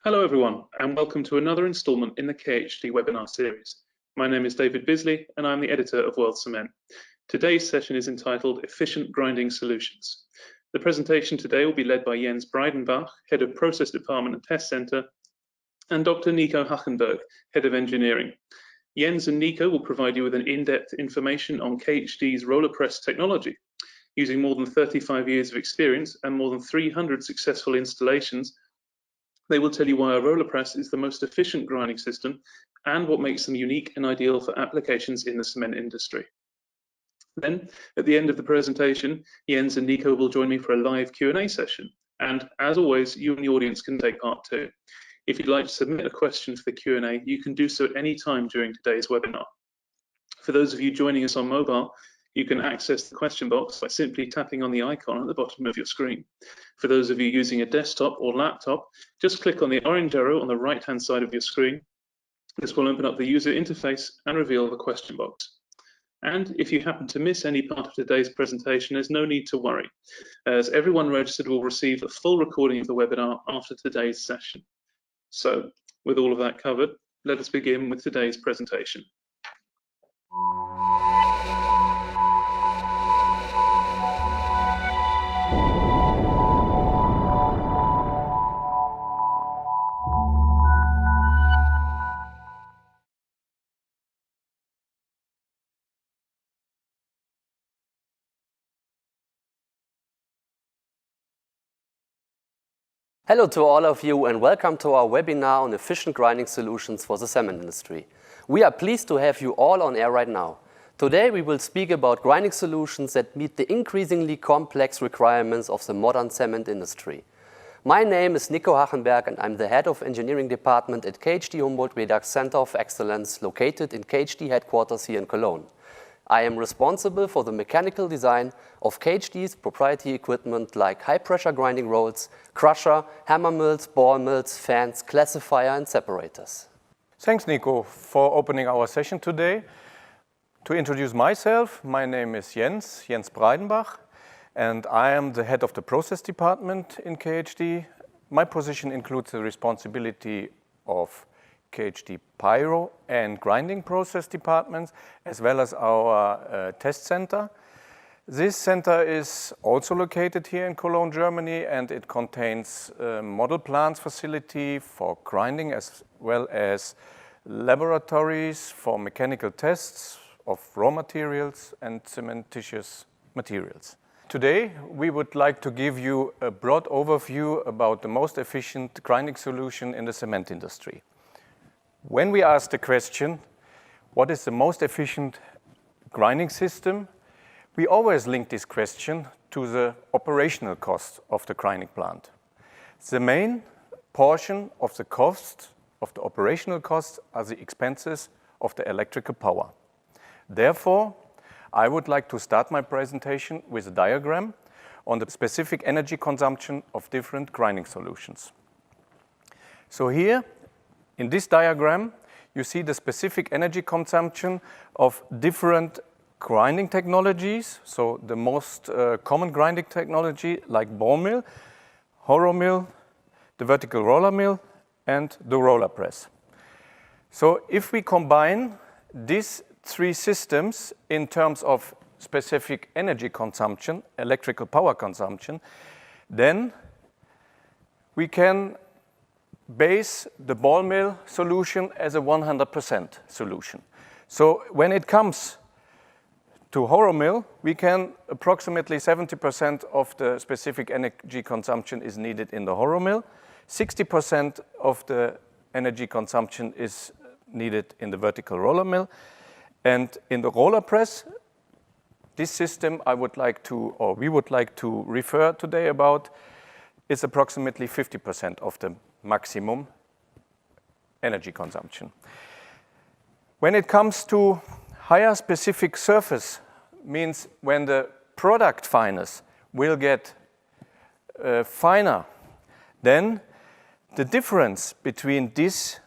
Hello everyone, and welcome to another instalment in the KHD webinar series. My name is David Bisley, and I'm the editor of World Cement. Today's session is entitled Efficient Grinding Solutions. The presentation today will be led by Jens Breidenbach, Head of Process Department and Test Center, and Dr. Nico Hachenberg, Head of Engineering. Jens and Nico will provide you with an in-depth information on KHD's roller press technology. Using more than 35 years of experience and more than 300 successful installations, they will tell you why a roller press is the most efficient grinding system and what makes them unique and ideal for applications in the cement industry. Then, at the end of the presentation, Jens and Nico will join me for a live Q&A session. And as always, you and the audience can take part too. If you'd like to submit a question for the Q&A, you can do so at any time during today's webinar. For those of you joining us on mobile, you can access the question box by simply tapping on the icon at the bottom of your screen. For those of you using a desktop or laptop, just click on the orange arrow on the right-hand side of your screen. This will open up the user interface and reveal the question box. And if you happen to miss any part of today's presentation, there's no need to worry, as everyone registered will receive a full recording of the webinar after today's session. So, with all of that covered, let us begin with today's presentation. Hello to all of you and welcome to our webinar on efficient grinding solutions for the cement industry. We are pleased to have you all on air right now. Today we will speak about grinding solutions that meet the increasingly complex requirements of the modern cement industry. My name is Nico Hachenberg and I'm the head of engineering department at KHD Humboldt Vedax Center of Excellence located in KHD headquarters here in Cologne. I am responsible for the mechanical design of KHD's proprietary equipment like high-pressure grinding rolls, crusher, hammer mills, ball mills, fans, classifier and separators. Thanks, Nico, for opening our session today. To introduce myself, my name is Jens Breidenbach, and I am the head of the process department in KHD. My position includes the responsibility of KHD Pyro and grinding process departments, as well as our test center. This center is also located here in Cologne, Germany, and it contains a model plants facility for grinding as well as laboratories for mechanical tests of raw materials and cementitious materials. Today, we would like to give you a broad overview about the most efficient grinding solution in the cement industry. When we ask the question, what is the most efficient grinding system, we always link this question to the operational cost of the grinding plant. The main portion of the cost, of the operational costs, are the expenses of the electrical power. Therefore, I would like to start my presentation with a diagram on the specific energy consumption of different grinding solutions. So here, in this diagram, you see the specific energy consumption of different grinding technologies. So the most common grinding technology like ball mill, horror mill, the vertical roller mill, and the roller press. So if we combine these three systems in terms of specific energy consumption, electrical power consumption, then we can base the ball mill solution as a 100% solution. So when it comes to horror mill, we can approximately 70% of the specific energy consumption is needed in the horror mill. 60% of the energy consumption is needed in the vertical roller mill. And in the roller press, this system we would like to refer today about is approximately 50% of the maximum energy consumption. When it comes to higher specific surface, means when the product fineness will get finer, then the difference between this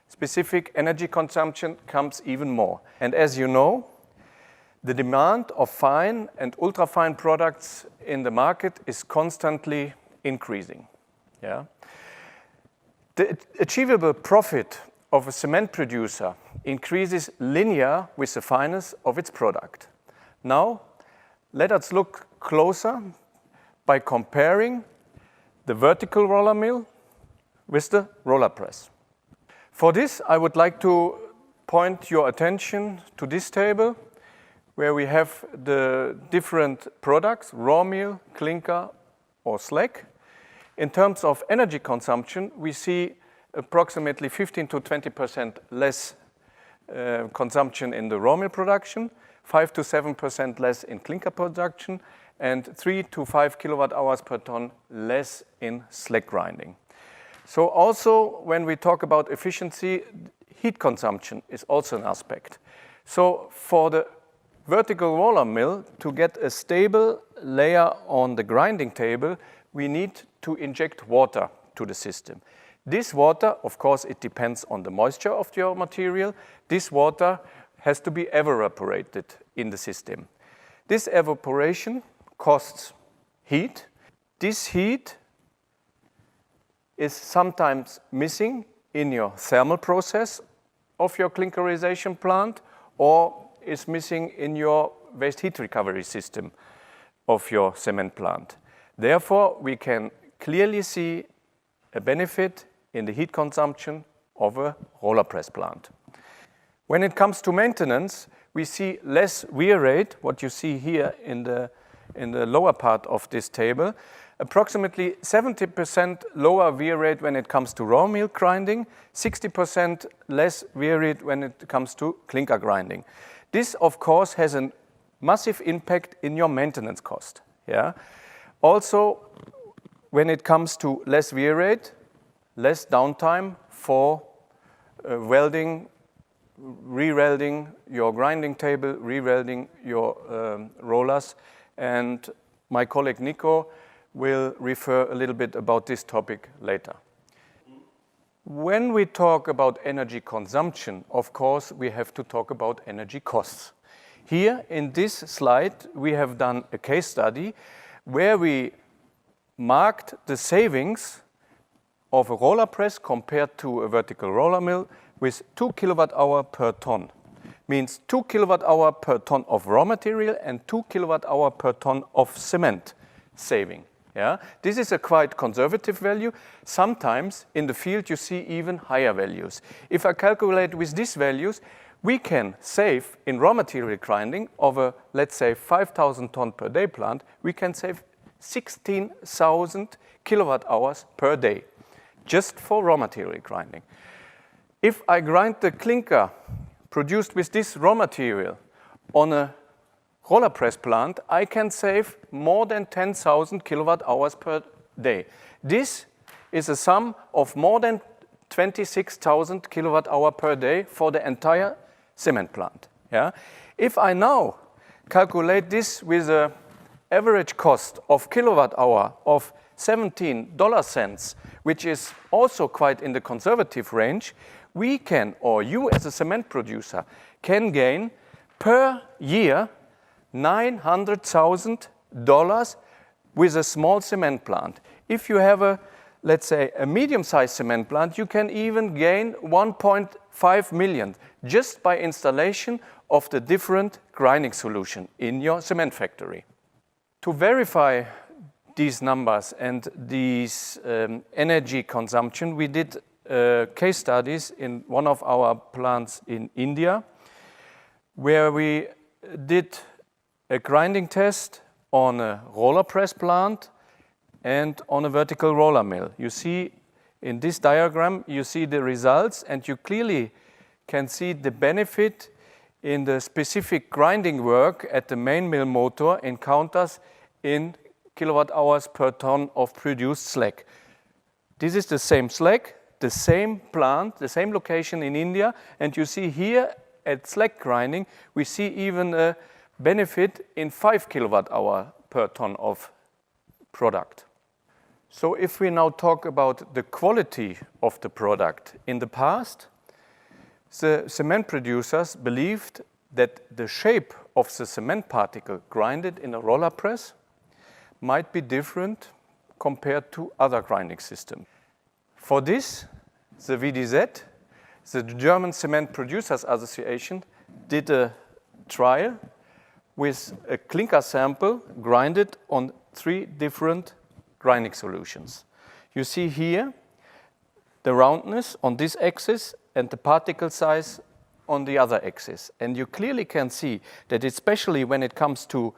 specific energy consumption comes even more. And as you know, the demand of fine and ultra-fine products in the market is constantly increasing. Yeah? The achievable profit of a cement producer increases linear with the fineness of its product. Now, let us look closer by comparing the vertical roller mill with the roller press. For this, I would like to point your attention to this table where we have the different products, raw meal, clinker, or slag. In terms of energy consumption, we see approximately 15 to 20% less consumption in the raw meal production, 5 to 7% less in clinker production, and 3 to 5 kilowatt hours per ton less in slag grinding. So also when we talk about efficiency, heat consumption is also an aspect. So for the vertical roller mill, to get a stable layer on the grinding table, we need to inject water to the system. This water, of course, it depends on the moisture of your material. This water has to be evaporated in the system. This evaporation costs heat. This heat is sometimes missing in your thermal process of your clinkerization plant or is missing in your waste heat recovery system of your cement plant. Therefore, we can clearly see a benefit in the heat consumption of a roller press plant. When it comes to maintenance, we see less wear rate, what you see here in the lower part of this table, approximately 70% lower wear rate when it comes to raw meal grinding, 60% less wear rate when it comes to clinker grinding. This, of course, has a massive impact in your maintenance cost. Yeah? Also, when it comes to less wear rate, less downtime for welding, re-welding your grinding table, re-welding your rollers, and my colleague Nico will refer a little bit about this topic later. When we talk about energy consumption, of course, we have to talk about energy costs. Here in this slide, we have done a case study where we marked the savings of a roller press compared to a vertical roller mill with 2 kilowatt hour per ton. Means 2 kilowatt hour per ton of raw material and 2 kilowatt hour per ton of cement saving. Yeah? This is a quite conservative value. Sometimes in the field you see even higher values. If I calculate with these values, we can save in raw material grinding of a, let's say, 5,000 ton per day plant, we can save 16,000 kilowatt hours per day, just for raw material grinding. If I grind the clinker produced with this raw material on a roller press plant, I can save more than 10,000 kilowatt hours per day. This is a sum of more than 26,000 kilowatt hour per day for the entire cement plant. Yeah? If I now calculate this with an average cost of kilowatt hour of $17, which is also quite in the conservative range, we can, or you as a cement producer, can gain per year $900,000 with a small cement plant. If you have a, let's say, a medium-sized cement plant, you can even gain 1.5 million just by installation of the different grinding solution in your cement factory. To verify these numbers and these energy consumption, we did case studies in one of our plants in India, where we did a grinding test on a roller press plant and on a vertical roller mill. You see in this diagram, you see the results, and you clearly can see the benefit in the specific grinding work at the main mill motor encounters in kilowatt hours per ton of produced slag. This is the same slag, the same plant, the same location in India, and you see here at slag grinding, we see even a benefit in 5 kilowatt hour per ton of product. So if we now talk about the quality of the product, in the past, the cement producers believed that the shape of the cement particle grinded in a roller press might be different compared to other grinding systems. For this, the VDZ, the German Cement Producers Association, did a trial with a clinker sample grinded on 3 different grinding solutions. You see here the roundness on this axis and the particle size on the other axis. And you clearly can see that especially when it comes to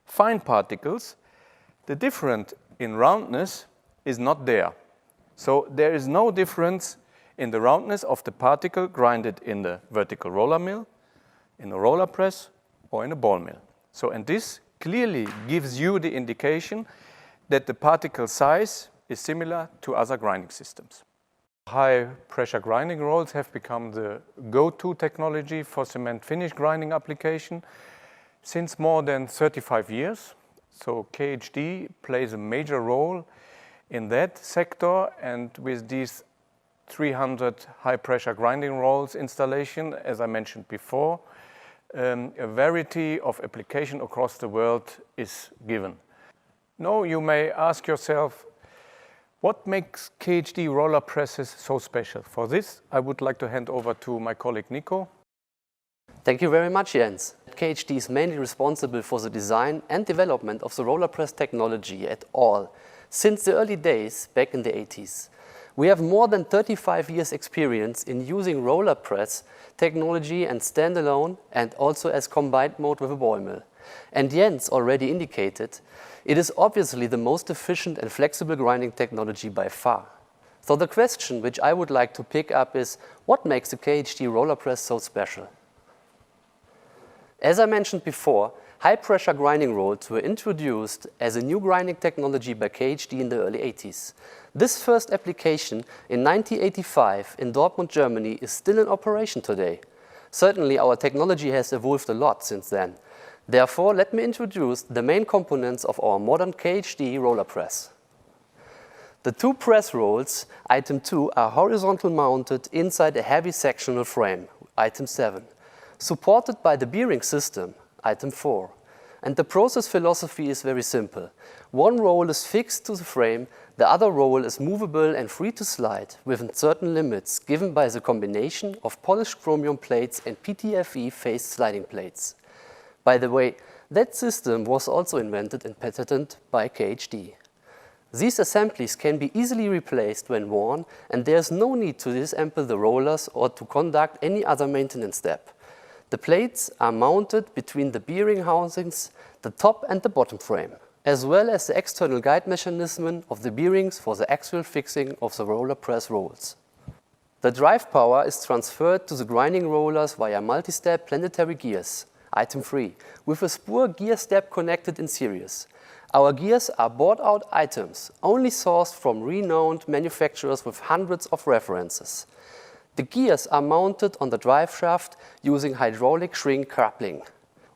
fine particles, the difference in roundness is not there. So there is no difference in the roundness of the particle grinded in the vertical roller mill, in a roller press, or in a ball mill. So, and this clearly gives you the indication that the particle size is similar to other grinding systems. High pressure grinding rolls have become the go-to technology for cement finish grinding application since more than 35 years. So KHD plays a major role in that sector, and with these 300 high pressure grinding rolls installation, as I mentioned before, a variety of application across the world is given. Now you may ask yourself, what makes KHD roller presses so special? For this, I would like to hand over to my colleague Nico. Thank you very much, Jens. KHD is mainly responsible for the design and development of the roller press technology at all, since the early days back in the 80s. We have more than 35 years experience in using roller press technology and standalone and also as combined mode with a ball mill. And Jens already indicated, it is obviously the most efficient and flexible grinding technology by far. So the question which I would like to pick up is, what makes the KHD roller press so special? As I mentioned before, high-pressure grinding rolls were introduced as a new grinding technology by KHD in the early 80s. This first application in 1985 in Dortmund, Germany is still in operation today. Certainly our technology has evolved a lot since then. Therefore, let me introduce the main components of our modern KHD roller press. The 2 press rolls, item 2, are horizontal mounted inside a heavy sectional frame, item 7, supported by the bearing system, item 4. And the process philosophy is very simple. One roll is fixed to the frame, the other roll is movable and free to slide within certain limits given by the combination of polished chromium plates and PTFE phased sliding plates. By the way, that system was also invented and patented by KHD. These assemblies can be easily replaced when worn, and there is no need to disassemble the rollers or to conduct any other maintenance step. The plates are mounted between the bearing housings, the top and the bottom frame, as well as the external guide mechanism of the bearings for the axial fixing of the roller press rolls. The drive power is transferred to the grinding rollers via multi-step planetary gears, item 3, with a spur gear step connected in series. Our gears are bought-out items, only sourced from renowned manufacturers with hundreds of references. The gears are mounted on the drive shaft using hydraulic shrink coupling.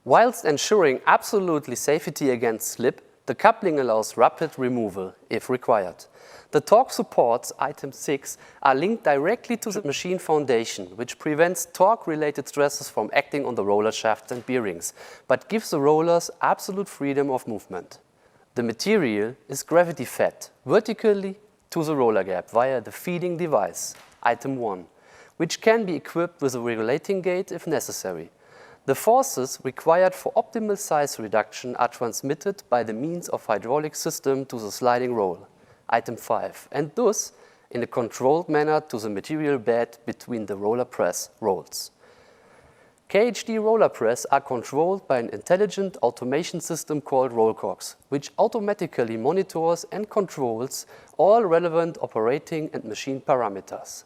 Whilst ensuring absolutely safety against slip, the coupling allows rapid removal, if required. The torque supports, item 6, are linked directly to the machine foundation, which prevents torque-related stresses from acting on the roller shafts and bearings, but gives the rollers absolute freedom of movement. The material is gravity-fed vertically to the roller gap via the feeding device, item 1, which can be equipped with a regulating gate if necessary. The forces required for optimal size reduction are transmitted by the means of hydraulic system to the sliding roll, item 5, and thus in a controlled manner to the material bed between the roller press rolls. KHD roller press are controlled by an intelligent automation system called Rollcogs, which automatically monitors and controls all relevant operating and machine parameters.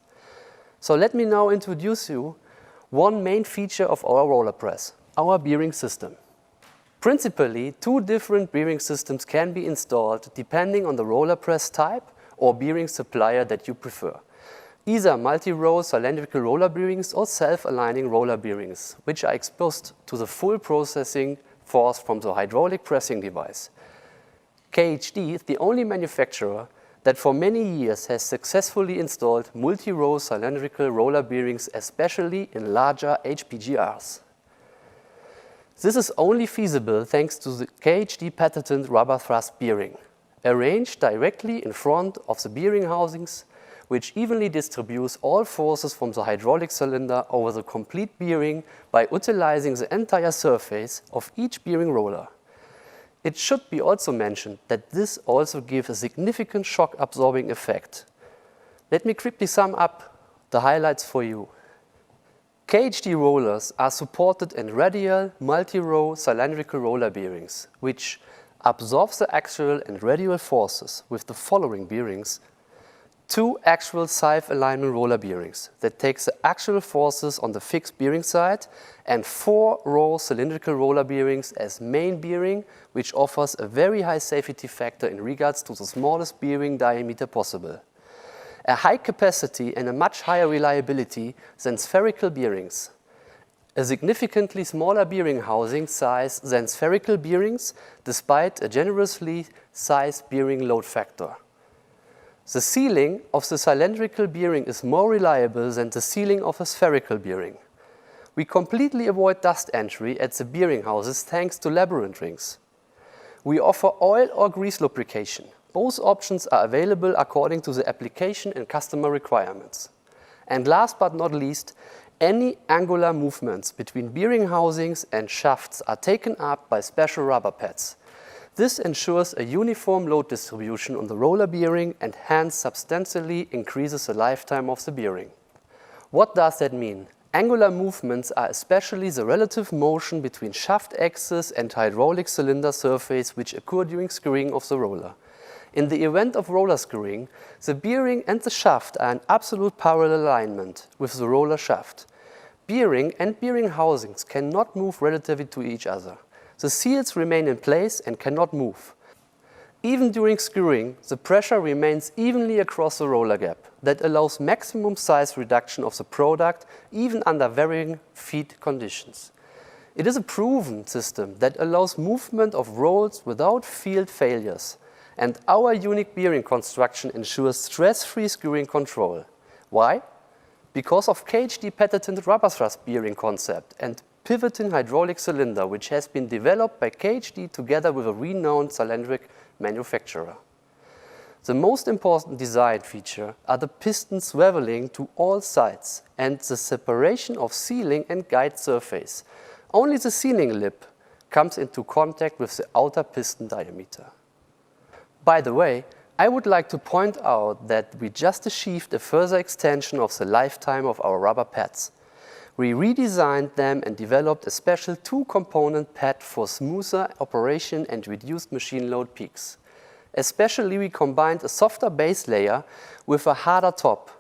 So let me now introduce you one main feature of our roller press, our bearing system. Principally, 2 different bearing systems can be installed depending on the roller press type or bearing supplier that you prefer. Either multi-row cylindrical roller bearings or self-aligning roller bearings, which are exposed to the full processing force from the hydraulic pressing device. KHD is the only manufacturer that for many years has successfully installed multi-row cylindrical roller bearings, especially in larger HPGRs. This is only feasible thanks to the KHD patented rubber thrust bearing, arranged directly in front of the bearing housings which evenly distributes all forces from the hydraulic cylinder over the complete bearing by utilizing the entire surface of each bearing roller. It should be also mentioned that this also gives a significant shock absorbing effect. Let me quickly sum up the highlights for you. KHD rollers are supported in radial, multi-row cylindrical roller bearings, which absorbs the axial and radial forces with the following bearings: 2 axial sieve alignment roller bearings that takes the axial forces on the fixed bearing side, and 4 row cylindrical roller bearings as main bearing, which offers a very high safety factor in regards to the smallest bearing diameter possible. A high capacity and a much higher reliability than spherical bearings. A significantly smaller bearing housing size than spherical bearings, despite a generously sized bearing load factor. The sealing of the cylindrical bearing is more reliable than the sealing of a spherical bearing. We completely avoid dust entry at the bearing houses thanks to labyrinth rings. We offer oil or grease lubrication. Both options are available according to the application and customer requirements. And last but not least, any angular movements between bearing housings and shafts are taken up by special rubber pads. This ensures a uniform load distribution on the roller bearing and hence substantially increases the lifetime of the bearing. What does that mean? Angular movements are especially the relative motion between shaft axis and hydraulic cylinder surface which occur during screwing of the roller. In the event of roller screwing, the bearing and the shaft are in absolute parallel alignment with the roller shaft. Bearing and bearing housings cannot move relatively to each other. The seals remain in place and cannot move. Even during screwing, the pressure remains evenly across the roller gap. That allows maximum size reduction of the product even under varying feed conditions. It is a proven system that allows movement of rolls without field failures. And our unique bearing construction ensures stress-free screwing control. Why? Because of KHD patented rubber thrust bearing concept and pivoting hydraulic cylinder, which has been developed by KHD together with a renowned cylindric manufacturer. The most important design feature are the piston swiveling to all sides and the separation of sealing and guide surface. Only the sealing lip comes into contact with the outer piston diameter. By the way, I would like to point out that we just achieved a further extension of the lifetime of our rubber pads. We redesigned them and developed a special 2-component pad for smoother operation and reduced machine load peaks. Especially, we combined a softer base layer with a harder top.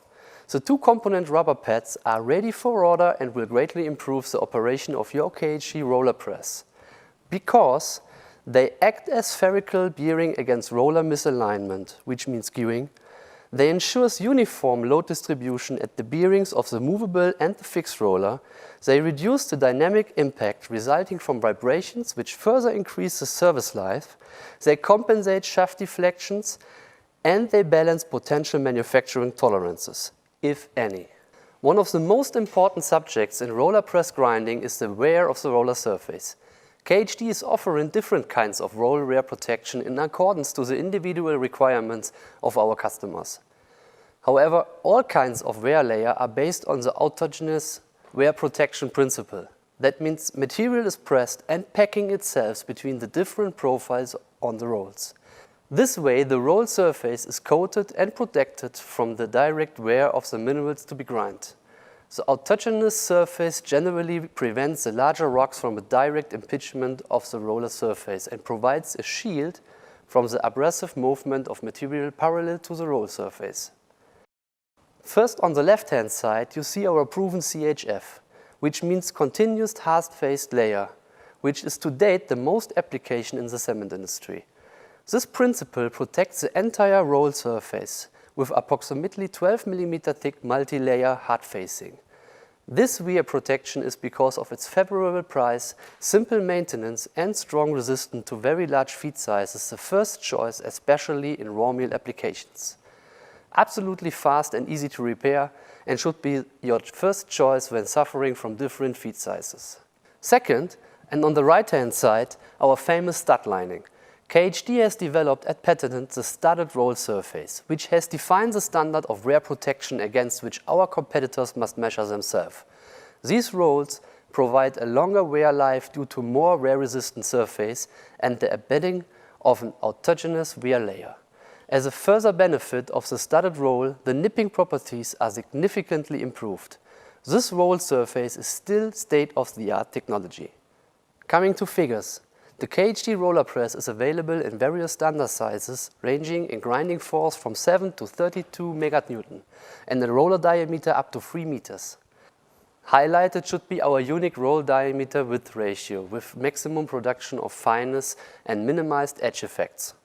The 2-component rubber pads are ready for order and will greatly improve the operation of your KHD roller press. Because they act as spherical bearing against roller misalignment, which means skewing. They ensure uniform load distribution at the bearings of the movable and the fixed roller. They reduce the dynamic impact resulting from vibrations, which further increase the service life. They compensate shaft deflections, and they balance potential manufacturing tolerances, if any. One of the most important subjects in roller press grinding is the wear of the roller surface. KHD is offering different kinds of roll wear protection in accordance to the individual requirements of our customers. However, all kinds of wear layer are based on the autogenous wear protection principle. That means material is pressed and packing itself between the different profiles on the rolls. This way, the roll surface is coated and protected from the direct wear of the minerals to be ground. The autogenous surface generally prevents the larger rocks from a direct impingement of the roller surface and provides a shield from the abrasive movement of material parallel to the roll surface. First, on the left-hand side, you see our proven CHF, which means continuous hard-faced layer, which is to date the most application in the cement industry. This principle protects the entire roll surface with approximately 12 mm thick multi-layer hard facing. This wear protection is because of its favorable price, simple maintenance, and strong resistance to very large feed sizes, the first choice, especially in raw meal applications. Absolutely fast and easy to repair, and should be your first choice when suffering from different feed sizes. Second, and on the right-hand side, our famous stud lining. KHD has developed and patented the studded roll surface, which has defined the standard of wear protection against which our competitors must measure themselves. These rolls provide a longer wear life due to more wear-resistant surface and the embedding of an autogenous wear layer. As a further benefit of the studded roll, the nipping properties are significantly improved. This roll surface is still state-of-the-art technology. Coming to figures, the KHD roller press is available in various standard sizes ranging in grinding force from 7 to 32 meganewton and a roller diameter up to 3 meters. Highlighted should be our unique roll diameter width ratio with maximum production of fineness and minimized edge effects.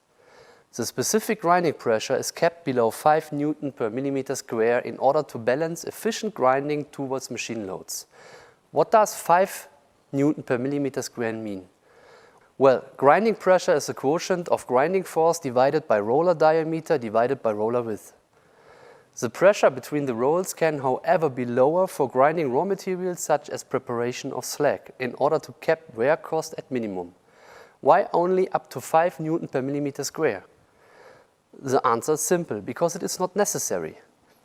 The specific grinding pressure is kept below 5 Newton per millimeter square in order to balance efficient grinding towards machine loads. What does 5 Newton per millimeter square mean? Well, grinding pressure is the quotient of grinding force divided by roller diameter divided by roller width. The pressure between the rolls can, however, be lower for grinding raw materials such as preparation of slag in order to keep wear cost at minimum. Why only up to 5 Newton per millimeter square? The answer is simple, because it is not necessary.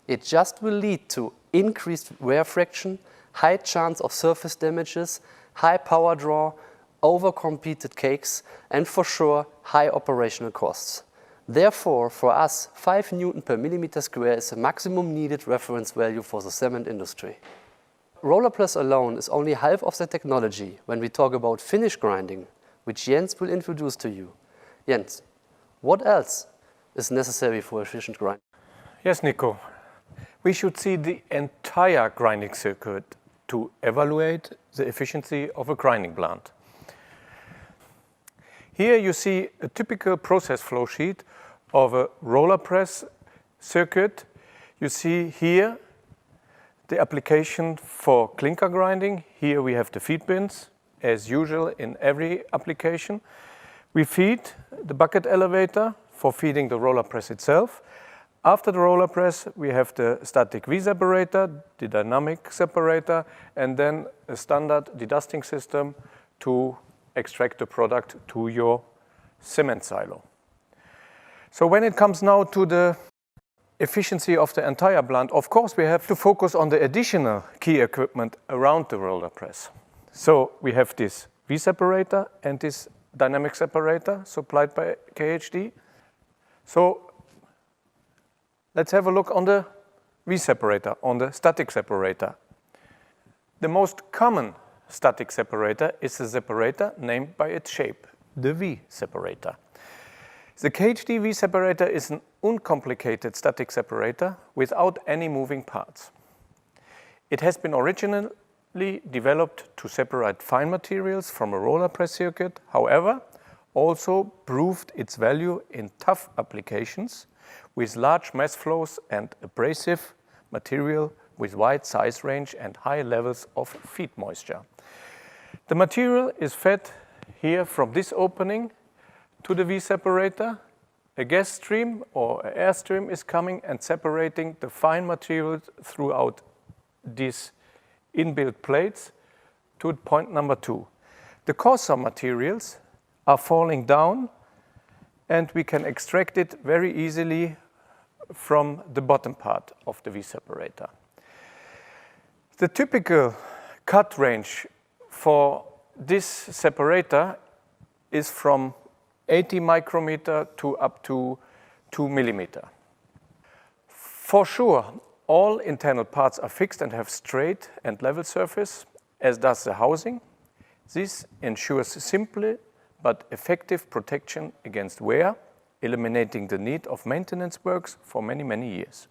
It just will lead to increased wear fraction, high chance of surface damages, high power draw, overcompeted cakes, and for sure, high operational costs. Therefore, for us, 5 Newton per millimeter square is the maximum needed reference value for the cement industry. Roller press alone is only half of the technology when we talk about finish grinding, which Jens will introduce to you. Jens, what else is necessary for efficient grinding? Yes, Nico. We should see the entire grinding circuit to evaluate the efficiency of a grinding plant. Here you see a typical process flow sheet of a roller press circuit. You see here the application for clinker grinding. Here we have the feed bins, as usual in every application. We feed the bucket elevator for feeding the roller press itself. After the roller press, we have the static V-separator, the dynamic separator, and then a standard dedusting system to extract the product to your cement silo. So when it comes now to the efficiency of the entire plant, of course we have to focus on the additional key equipment around the roller press. So we have this V-separator and this dynamic separator supplied by KHD. So let's have a look on the V-separator, on the static separator. The most common static separator is the separator named by its shape, the V-separator. The KHD V-separator is an uncomplicated static separator without any moving parts. It has been originally developed to separate fine materials from a roller press circuit, however, also proved its value in tough applications with large mass flows and abrasive material with wide size range and high levels of feed moisture. The material is fed here from this opening to the V-separator. A gas stream or an air stream is coming and separating the fine material throughout these inbuilt plates to point number 2. The coarser materials are falling down and we can extract it very easily from the bottom part of the V-separator. The typical cut range for this separator is from 80 micrometer to up to 2 millimeter. For sure, all internal parts are fixed and have straight and level surface, as does the housing. This ensures simple but effective protection against wear, eliminating the need of maintenance works for many, many years.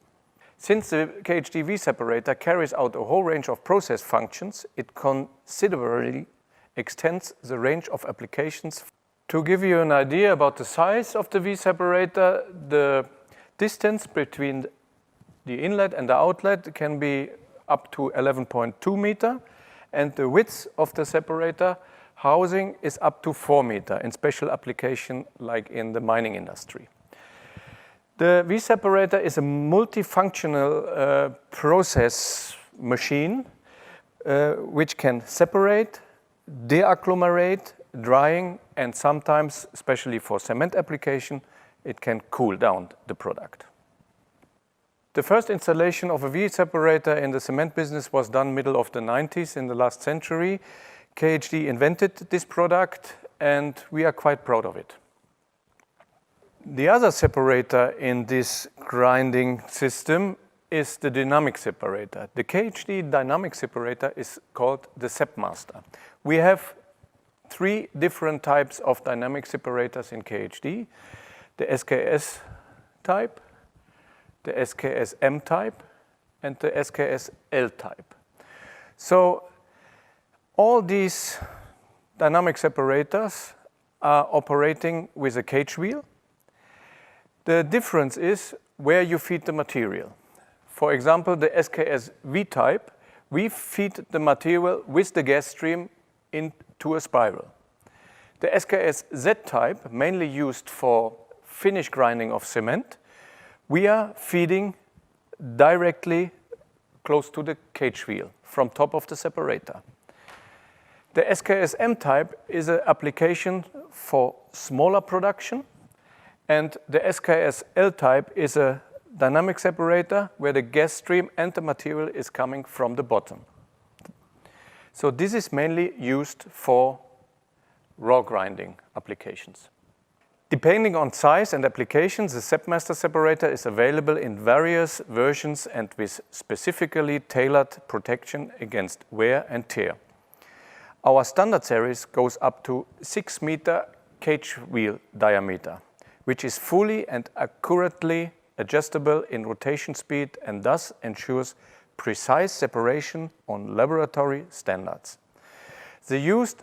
Since the KHD V-separator carries out a whole range of process functions, it considerably extends the range of applications. To give you an idea about the size of the V-separator, the distance between the inlet and the outlet can be up to 11.2 meter, and the width of the separator housing is up to 4 meter in special application like in the mining industry. The V-separator is a multifunctional process machine which can separate, deagglomerate, drying, and sometimes, especially for cement application, it can cool down the product. The first installation of a V separator in the cement business was done middle of the 90s in the last century. KHD invented this product and we are quite proud of it. The other separator in this grinding system is the dynamic separator. The KHD dynamic separator is called the SepMaster. We have 3 different types of dynamic separators in KHD: the SKS type, the SKS-M type, and the SKS-L type. So all these dynamic separators are operating with a cage wheel. The difference is where you feed the material. For example, the SKS-V type, we feed the material with the gas stream into a spiral. The SKS-Z type, mainly used for finish grinding of cement, we are feeding directly close to the cage wheel from top of the separator. The SKS-M type is an application for smaller production, and the SKS-L type is a dynamic separator where the gas stream and the material is coming from the bottom. So this is mainly used for raw grinding applications. Depending on size and applications, the SepMaster separator is available in various versions and with specifically tailored protection against wear and tear. Our standard series goes up to 6-meter cage wheel diameter, which is fully and accurately adjustable in rotation speed and thus ensures precise separation on laboratory standards. The used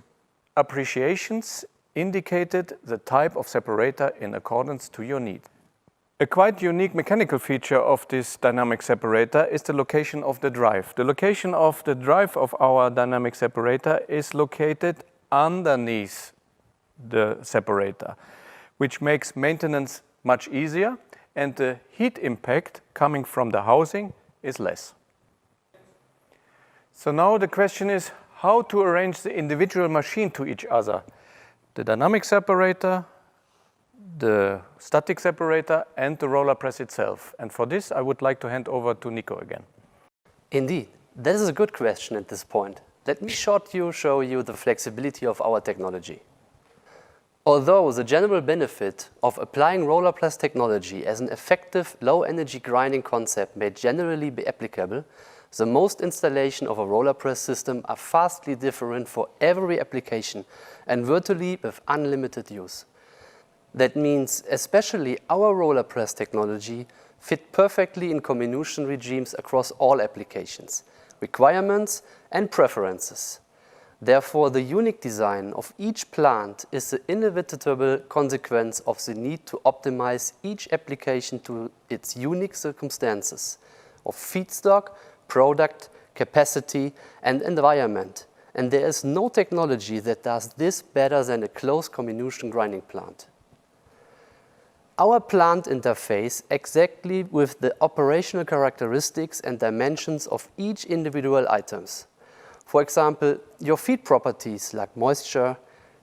appreciations indicated the type of separator in accordance to your need. A quite unique mechanical feature of this dynamic separator is the location of the drive. The location of the drive of our dynamic separator is located underneath the separator, which makes maintenance much easier and the heat impact coming from the housing is less. So now the question is how to arrange the individual machine to each other. The dynamic separator, the static separator and the roller press itself. And for this I would like to hand over to Nico again. Indeed, that is a good question at this point. Let me show you the flexibility of our technology. Although the general benefit of applying roller press technology as an effective low-energy grinding concept may generally be applicable, the most installation of a roller press system are vastly different for every application and virtually with unlimited use. That means especially our roller press technology fit perfectly in comminution regimes across all applications, requirements and preferences. Therefore, the unique design of each plant is the inevitable consequence of the need to optimize each application to its unique circumstances of feedstock, product, capacity, and environment. And there is no technology that does this better than a closed comminution grinding plant. Our plant interface exactly with the operational characteristics and dimensions of each individual items. For example, your feed properties like moisture,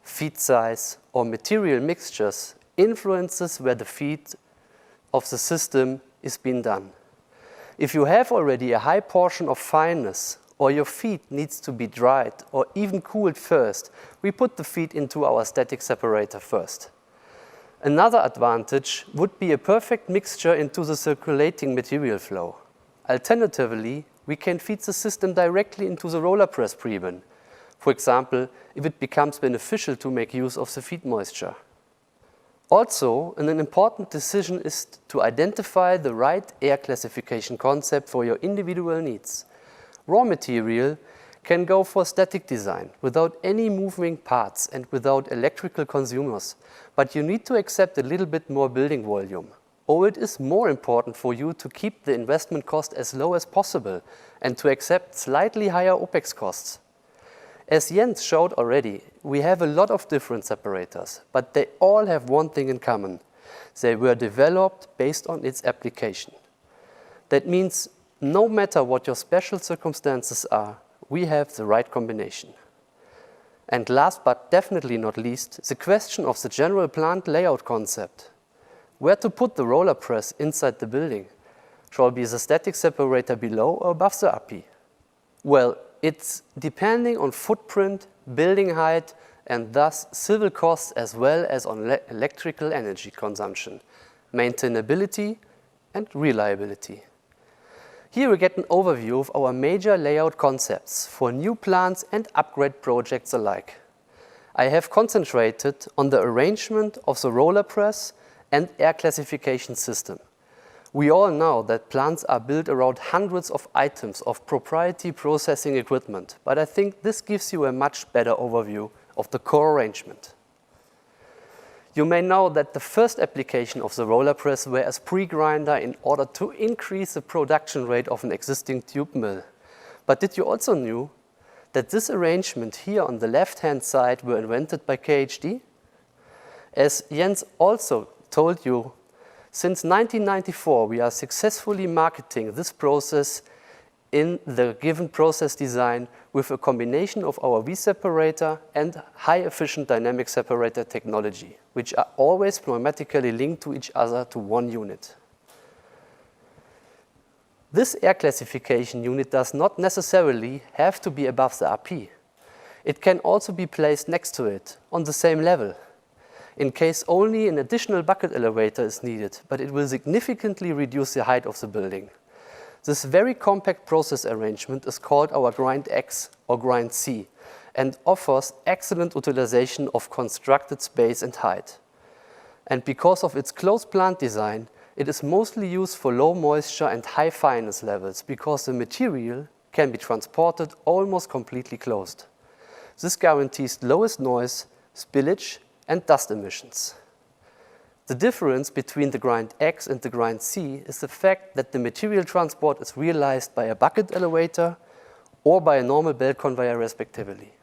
feed size, or material mixtures influences where the feed of the system is being done. If you have already a high portion of fineness, or your feed needs to be dried or even cooled first, we put the feed into our static separator first. Another advantage would be a perfect mixture into the circulating material flow. Alternatively, we can feed the system directly into the roller press prebin. For example, if it becomes beneficial to make use of the feed moisture. Also, an important decision is to identify the right air classification concept for your individual needs. Raw material can go for static design without any moving parts and without electrical consumers, but you need to accept a little bit more building volume. Or it is more important for you to keep the investment cost as low as possible and to accept slightly higher OPEX costs. As Jens showed already, we have a lot of different separators, but they all have one thing in common. They were developed based on its application. That means no matter what your special circumstances are, we have the right combination. And last but definitely not least, the question of the general plant layout concept. Where to put the roller press inside the building? Shall be the static separator below or above the RP? Well, it's depending on footprint, building height, and thus civil costs as well as on electrical energy consumption, maintainability, and reliability. Here we get an overview of our major layout concepts for new plants and upgrade projects alike. I have concentrated on the arrangement of the roller press and air classification system. We all know that plants are built around hundreds of items of proprietary processing equipment, but I think this gives you a much better overview of the core arrangement. You may know that the first application of the roller press were as pre-grinder in order to increase the production rate of an existing tube mill. But did you also know that this arrangement here on the left-hand side were invented by KHD? As Jens also told you, since 1994 we are successfully marketing this process in the given process design with a combination of our V-separator and high-efficient dynamic separator technology, which are always pneumatically linked to each other to one unit. This air classification unit does not necessarily have to be above the RP. It can also be placed next to it, on the same level, in case only an additional bucket elevator is needed, but it will significantly reduce the height of the building. This very compact process arrangement is called our Grind X or Grind C and offers excellent utilization of constructed space and height. And because of its closed plant design, it is mostly used for low moisture and high fineness levels because the material can be transported almost completely closed. This guarantees lowest noise, spillage, and dust emissions. The difference between the Grind X and the Grind C is the fact that the material transport is realized by a bucket elevator or by a normal belt conveyor respectively.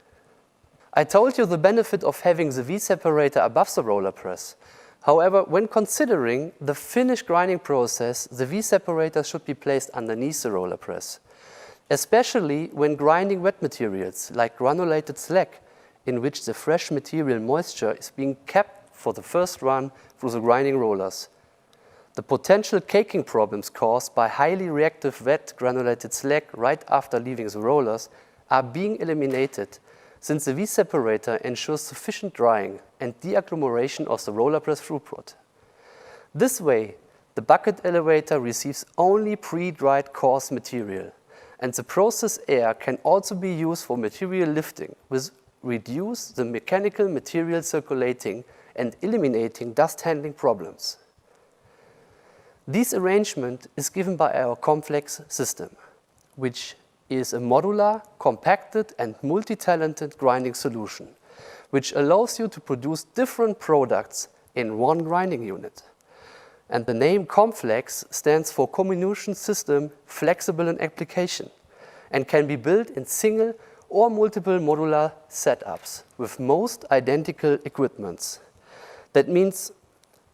I told you the benefit of having the V-separator above the roller press. However, when considering the finished grinding process, the V-separator should be placed underneath the roller press, especially when grinding wet materials like granulated slag, in which the fresh material moisture is being kept for the first run through the grinding rollers. The potential caking problems caused by highly reactive wet granulated slag right after leaving the rollers are being eliminated since the V-separator ensures sufficient drying and deagglomeration of the roller press throughput. This way, the bucket elevator receives only pre-dried coarse material, and the process air can also be used for material lifting, which reduce the mechanical material circulating and eliminating dust handling problems. This arrangement is given by our complex system, which is a modular, compacted, and multi-talented grinding solution, which allows you to produce different products in one grinding unit. And the name COMFLEX stands for Comminution System Flexible in Application and can be built in single or multiple modular setups with most identical equipments. That means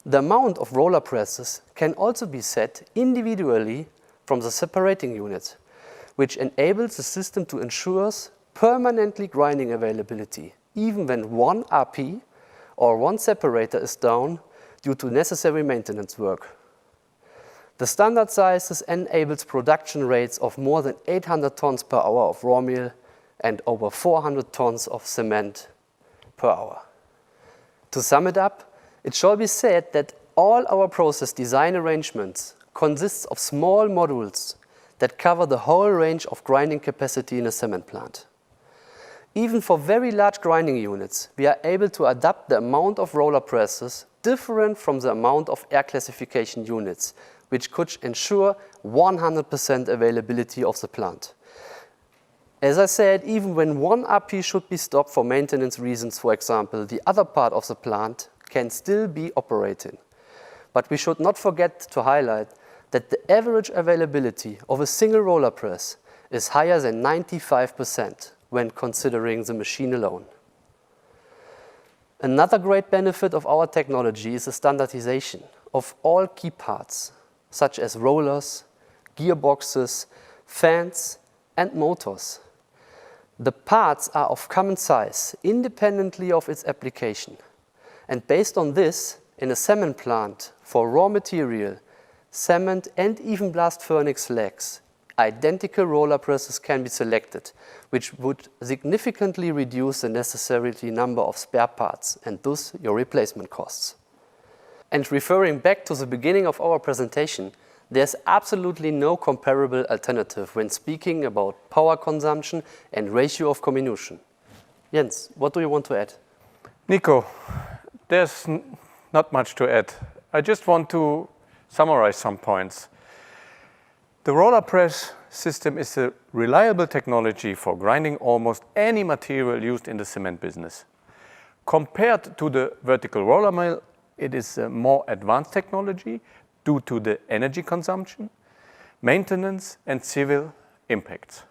the amount of roller presses can also be set individually from the separating unit, which enables the system to ensure permanently grinding availability, even when one RP or one separator is down due to necessary maintenance work. The standard sizes enables production rates of more than 800 tons per hour of raw meal and over 400 tons of cement per hour. To sum it up, it shall be said that all our process design arrangements consist of small modules that cover the whole range of grinding capacity in a cement plant. Even for very large grinding units, we are able to adapt the amount of roller presses different from the amount of air classification units, which could ensure 100% availability of the plant. As I said, even when one RP should be stopped for maintenance reasons, for example, the other part of the plant can still be operating. But we should not forget to highlight that the average availability of a single roller press is higher than 95% when considering the machine alone. Another great benefit of our technology is the standardization of all key parts, such as rollers, gearboxes, fans, and motors. The parts are of common size, independently of its application. And based on this, in a cement plant, for raw material, cement and even blast furnace slags, identical roller presses can be selected, which would significantly reduce the necessary number of spare parts and thus your replacement costs. And referring back to the beginning of our presentation, there's absolutely no comparable alternative when speaking about power consumption and ratio of comminution. Jens, what do you want to add? Nico, there's not much to add. I just want to summarize some points. The roller press system is a reliable technology for grinding almost any material used in the cement business. Compared to the vertical roller mill, it is a more advanced technology due to the energy consumption, maintenance, and civil impacts.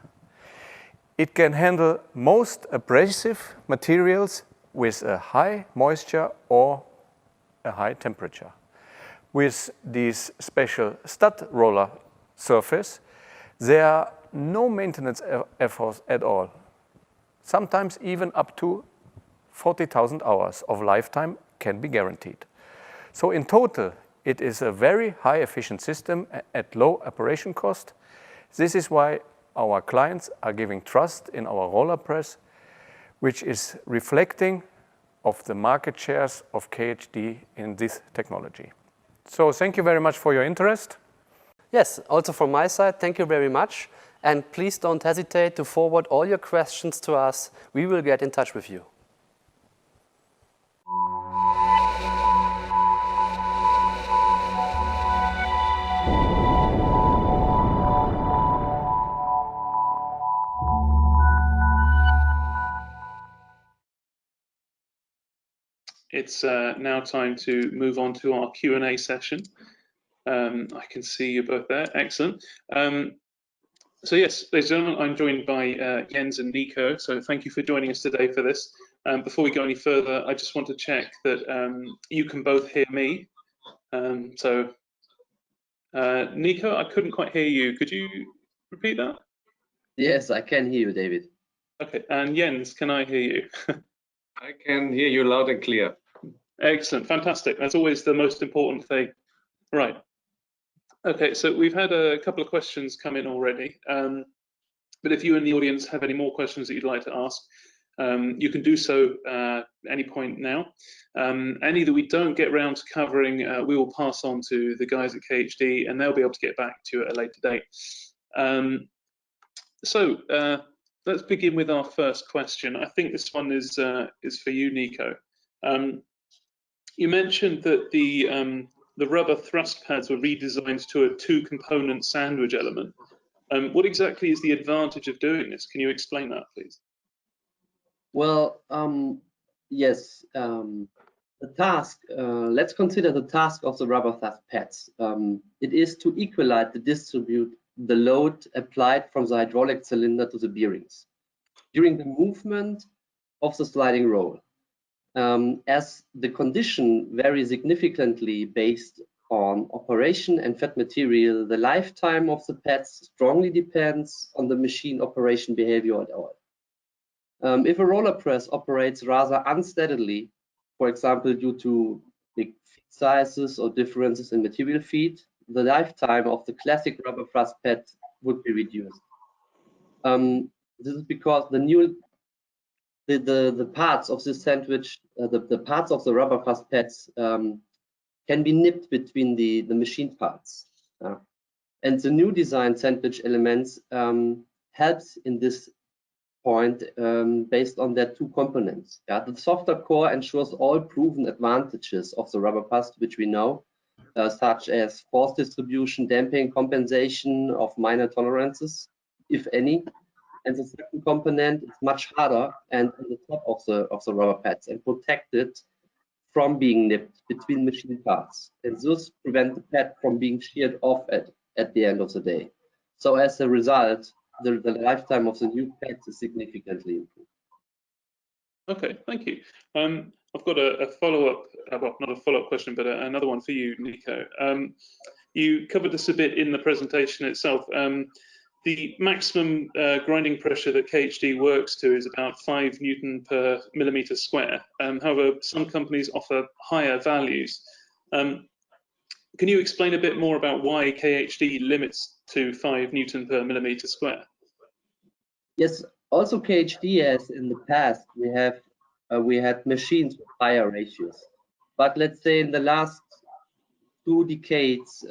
It can handle most abrasive materials with a high moisture or a high temperature. With this special stud roller surface, there are no maintenance efforts at all. Sometimes even up to 40,000 hours of lifetime can be guaranteed. So in total, it is a very high efficient system at low operation cost. This is why our clients are giving trust in our roller press, which is reflecting of the market shares of KHD in this technology. So thank you very much for your interest. Yes, also from my side, thank you very much. And please don't hesitate to forward all your questions to us. We will get in touch with you. It's now time to move on to our Q&A session. I can see you both there. Excellent. So yes, ladies and gentlemen, I'm joined by Jens and Nico. So thank you for joining us today for this. Before we go any further, I just want to check that you can both hear me. Nico, I couldn't quite hear you. Could you repeat that? Yes, I can hear you, David. Okay, and Jens, can I hear you? I can hear you loud and clear. Excellent, fantastic. That's always the most important thing. Right. Okay, so we've had a couple of questions come in already. But if you in the audience have any more questions that you'd like to ask, you can do so at any point now. Any that we don't get around to covering, we will pass on to the guys at KHD and they'll be able to get back to you at a later date. Let's begin with our first question. I think this one is for you, Nico. You mentioned that the rubber thrust pads were redesigned to a two-component sandwich element. What exactly is the advantage of doing this? Can you explain that, please? Well, yes. The task, let's consider the task of the rubber thrust pads. It is to equalize and distribute the load applied from the hydraulic cylinder to the bearings during the movement of the sliding roll. As the condition varies significantly based on operation and fed material, the lifetime of the pads strongly depends on the machine operation behavior at all. If a roller press operates rather unsteadily, for example, due to big feed sizes or differences in material feed, the lifetime of the classic rubber thrust pad would be reduced. This is because the parts of this sandwich, the parts of the rubber thrust pads can be nipped between the machine parts. And the new design sandwich elements helps in this point based on their two components. The softer core ensures all proven advantages of the rubber thrust, which we know, such as force distribution, damping, compensation of minor tolerances, if any. And the second component is much harder and on the top of the rubber pads and protected from being nipped between machine parts, and thus prevent the pad from being sheared off at the end of the day. So as a result, the lifetime of the new pads is significantly improved. Okay, thank you. I've got a follow-up, well, not a follow-up question, but another one for you, Nico. You covered this a bit in the presentation itself. the maximum grinding pressure that KHD works to is about 5 Newton per millimeter square. However, some companies offer higher values. Can you explain a bit more about why KHD limits to 5 Newton per millimeter square? Yes, also KHD has in the past, we had machines with higher ratios. But let's say in the last 2 decades,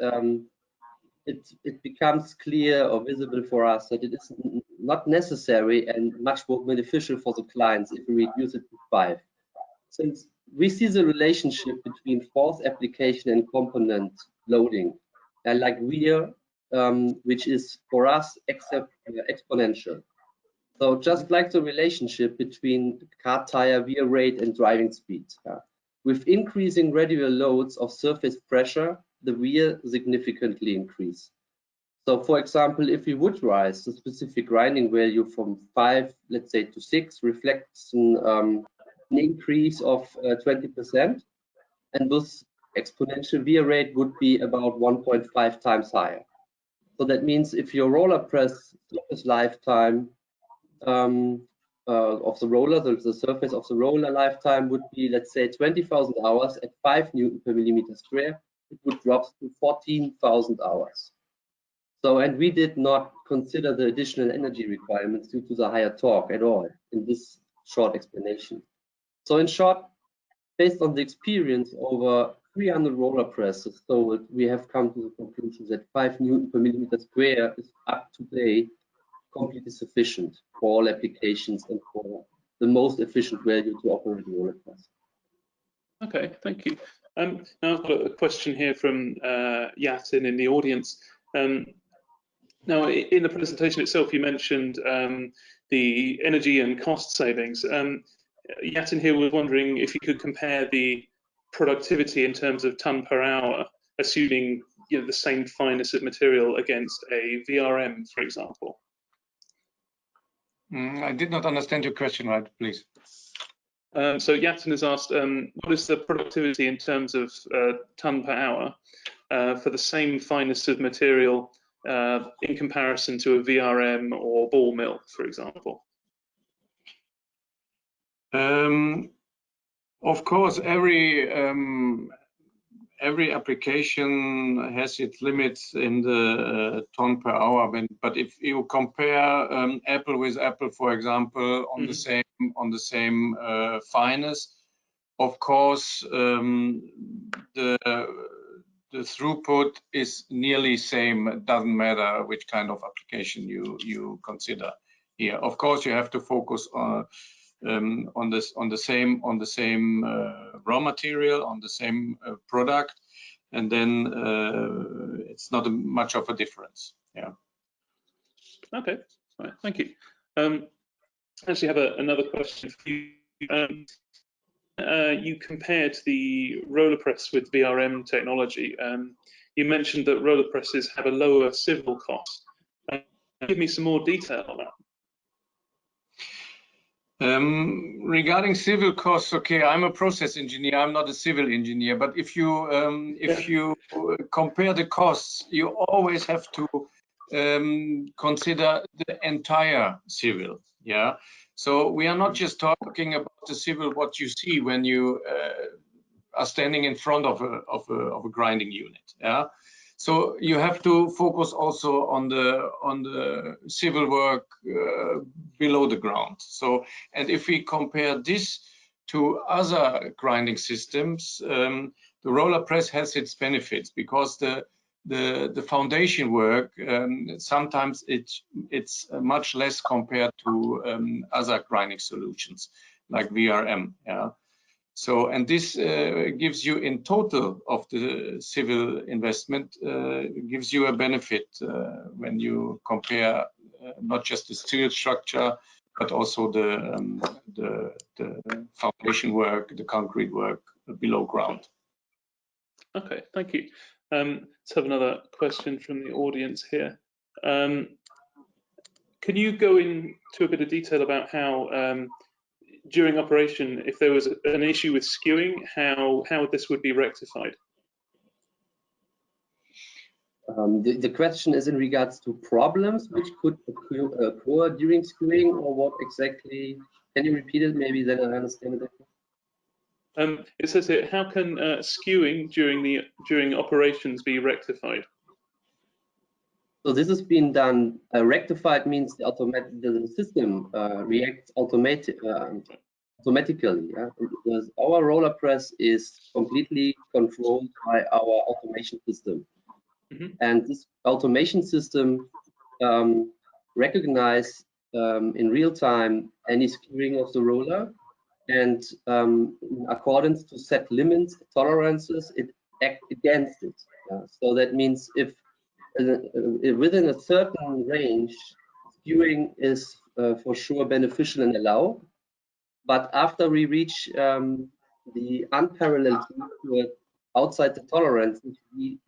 it becomes clear or visible for us that it is not necessary and much more beneficial for the clients if we reduce it to 5. Since we see the relationship between force application and component loading, like wear, which is for us exponential. So just like the relationship between car tire wear rate and driving speed. With increasing radial loads of surface pressure, the wear significantly increase. So for example, if we would rise the specific grinding value from 5, let's say, to 6, reflects an increase of 20%, and this exponential wear rate would be about 1.5 times higher. So that means if your roller press surface lifetime of the roller, the surface of the roller lifetime would be, let's say, 20,000 hours at 5 Newton per millimeter square, it would drop to 14,000 hours. So, and we did not consider the additional energy requirements due to the higher torque at all in this short explanation. So in short, based on the experience over 300 roller presses sold, we have come to the conclusion that 5 Newton per millimeter square is up to date completely sufficient for all applications and for the most efficient value to operate a roller press. Okay, thank you. Now I've got a question here from Yatin in the audience. Now, in the presentation itself, you mentioned the energy and cost savings. Yatin here was wondering if you could compare the productivity in terms of ton per hour, assuming the same fineness of material against a VRM, for example. I did not understand your question, right? Please. So Yatin has asked, what is the productivity in terms of ton per hour for the same fineness of material in comparison to a VRM or ball mill, for example? Of course, every application has its limits in the ton per hour. But if you compare apple with apple, for example, on the same fineness, of course, the throughput is nearly same. It doesn't matter which kind of application you consider here. Of course, you have to focus on the same raw material, on the same product, and then it's not much of a difference. Yeah. Okay. All right. Thank you. I actually have another question for you. You compared the roller press with VRM technology. You mentioned that roller presses have a lower civil cost. Give me some more detail on that. Regarding civil costs, okay, I'm a process engineer. I'm not a civil engineer. But if you compare the costs, you always have to consider the entire civil. Yeah. So we are not just talking about the civil what you see when you are standing in front of a grinding unit. Yeah. So you have to focus also on the civil work below the ground. So, and if we compare this to other grinding systems, the roller press has its benefits because the foundation work sometimes it's much less compared to other grinding solutions like VRM. Yeah. So, and this gives you in total of the civil investment, gives you a benefit when you compare not just the steel structure, but also the foundation work, the concrete work below ground. Okay, thank you. Let's have another question from the audience here. Can you go into a bit of detail about how during operation, if there was an issue with skewing, how this would be rectified? The question is in regards to problems which could occur during skewing, or what exactly? Can you repeat it? Maybe then I understand it. It says here, how can skewing during operations be rectified? So this has been done. Rectified means the system reacts automatically. Yeah? Because our roller press is completely controlled by our automation system. Mm-hmm. And this automation system recognizes in real time any skewing of the roller, and in accordance to set limits, tolerances, it acts against it. So that means if within a certain range, skewing is for sure beneficial and allowed, but after we reach the unparalleled outside the tolerance, we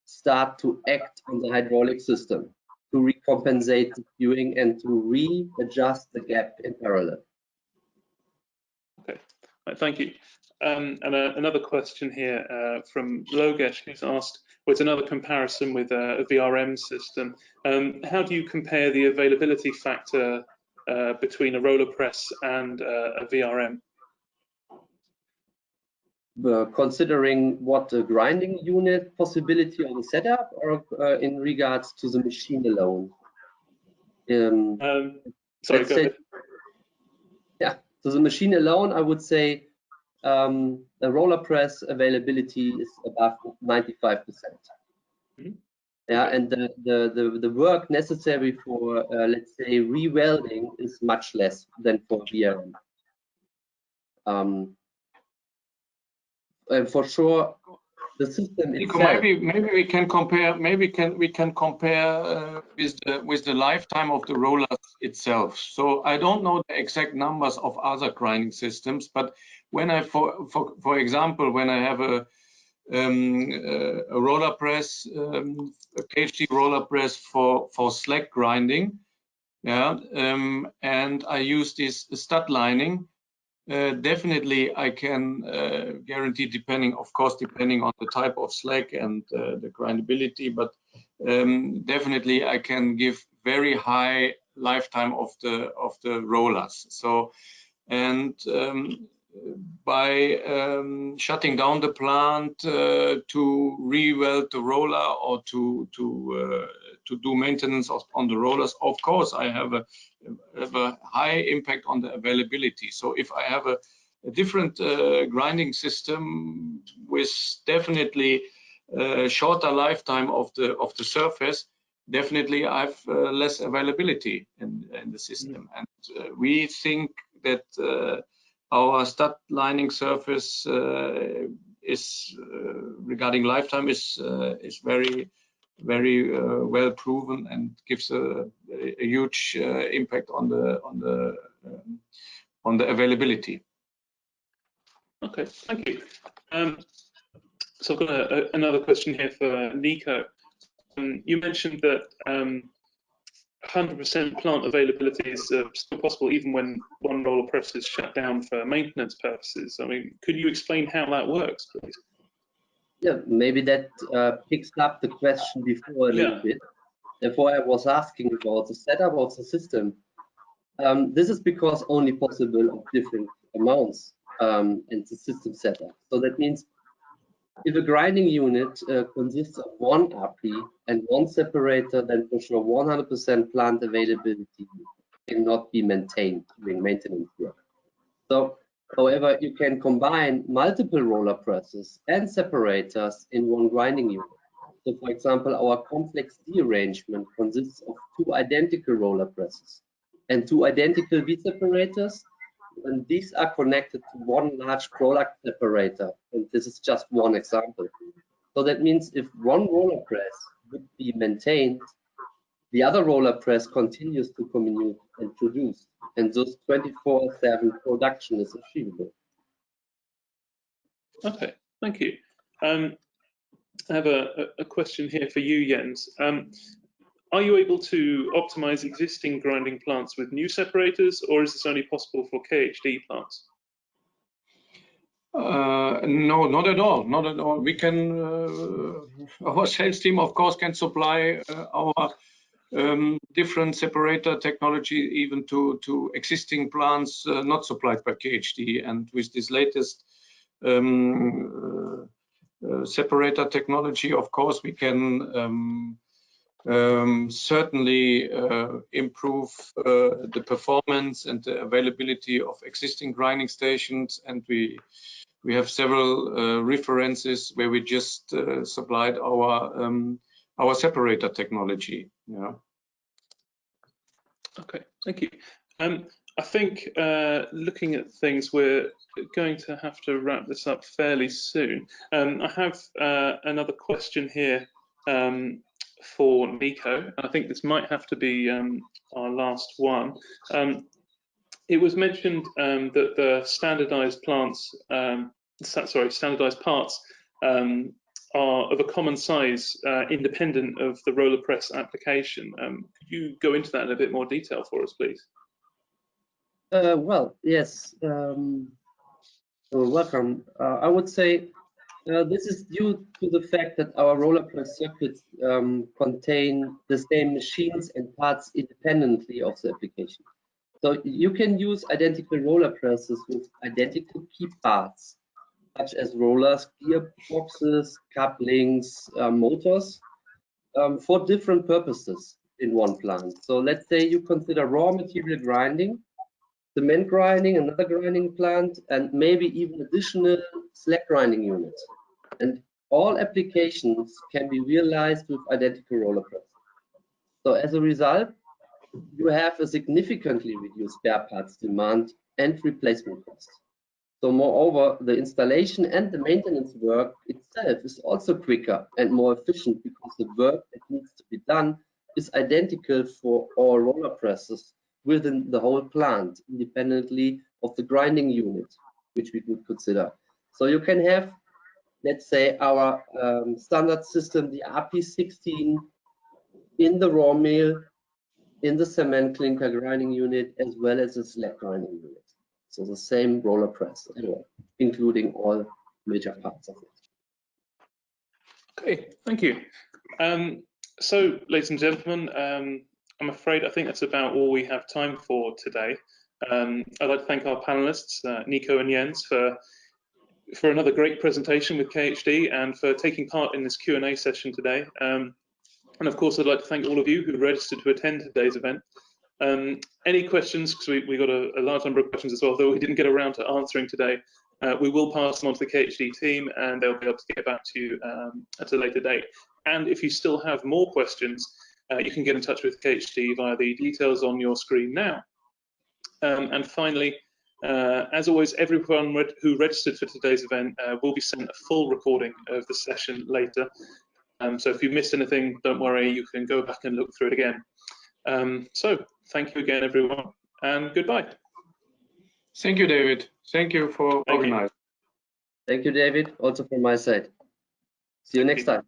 start to act on the hydraulic system to recompensate the skewing and to readjust the gap in parallel. Okay, thank you. And another question here from Logesh, who's asked, well, it's another comparison with a VRM system. How do you compare the availability factor between a roller press and a VRM? Considering what the grinding unit possibility of the setup, or in regards to the machine alone? Sorry, go ahead. Yeah, so the machine alone, I would say the roller press availability is above 95%. Mm-hmm. Yeah, and the work necessary for let's say rewelding is much less than for VRM. And for sure, the system itself. Maybe we can compare. Maybe we can compare with the lifetime of the roller itself. So I don't know the exact numbers of other grinding systems, but when I, for example, when I have a roller press, a KHD roller press for slack grinding, yeah, and I use this stud lining. Definitely, I can guarantee, depending on the type of slack and the grindability, but definitely I can give very high lifetime of the rollers. So, and by shutting down the plant to re-weld the roller or to do maintenance on the rollers, of course I have a high impact on the availability. So if I have a different grinding system with definitely shorter lifetime of the surface, definitely I have less availability in the system. And we think that our stud lining surface is regarding lifetime is very well proven and gives a huge impact on the availability. Okay, thank you. So I've got another question here for Nico. You mentioned that 100% plant availability is still possible even when one roller press is shut down for maintenance purposes. I mean, could you explain how that works, please? Yeah, maybe that picks up the question before a little bit. Therefore, I was asking about the setup of the system. This is because only possible of different amounts in the system setup. So that means if a grinding unit consists of one RP and one separator, then for sure 100% plant availability cannot be maintained during maintenance work. So, however, you can combine multiple roller presses and separators in one grinding unit. So, for example, our complex D arrangement consists of two identical roller presses and two identical V separators, and these are connected to one large product separator, and this is just one example. So that means if one roller press would be maintained, the other roller press continues to commute and produce, and thus 24/7 production is achievable. Okay, thank you. I have a question here for you, Jens. Are you able to optimize existing grinding plants with new separators, or is this only possible for KHD plants? No, not at all. Not at all. We can, our sales team, of course, can supply our different separator technology even to existing plants not supplied by KHD. And with this latest separator technology, of course, we can certainly improve the performance and the availability of existing grinding stations. And we have several references where we just supplied our separator technology. Yeah. Okay, thank you. I think looking at things, we're going to have to wrap this up fairly soon. I have another question here for Nico. I think this might have to be our last one. It was mentioned that the standardized standardized parts are of a common size, independent of the roller press application. Could you go into that in a bit more detail for us, please? Well, yes. Welcome. I would say this is due to the fact that our roller press circuits contain the same machines and parts independently of the application. So you can use identical roller presses with identical key parts, such as rollers, gearboxes, couplings, motors, for different purposes in one plant. So let's say you consider raw material grinding, cement grinding, another grinding plant, and maybe even additional slag grinding units. And all applications can be realized with identical roller press. So as a result, you have a significantly reduced spare parts demand and replacement costs. So moreover, the installation and the maintenance work itself is also quicker and more efficient because the work that needs to be done is identical for all roller presses within the whole plant, independently of the grinding unit, which we could consider. So you can have, let's say, our standard system, the RP16, in the raw mill, in the cement clinker grinding unit, as well as the slag grinding unit. So the same roller press, including all major parts of it. Okay, thank you. So, ladies and gentlemen, I'm afraid I think that's about all we have time for today. I'd like to thank our panelists, Nico and Jens, for another great presentation with KHD and for taking part in this Q&A session today. And of course, I'd like to thank all of you who registered to attend today's event. Any questions, because we got a large number of questions as well, though we didn't get around to answering today, we will pass them on to the KHD team and they'll be able to get back to you at a later date. And if you still have more questions, you can get in touch with KHD via the details on your screen now. And finally, as always, everyone who registered for today's event will be sent a full recording of the session later. So if you missed anything, don't worry, you can go back and look through it again. So thank you again, everyone, and goodbye. Thank you, David. Thank you for organizing. Thank you, David, also from my side. See you next time.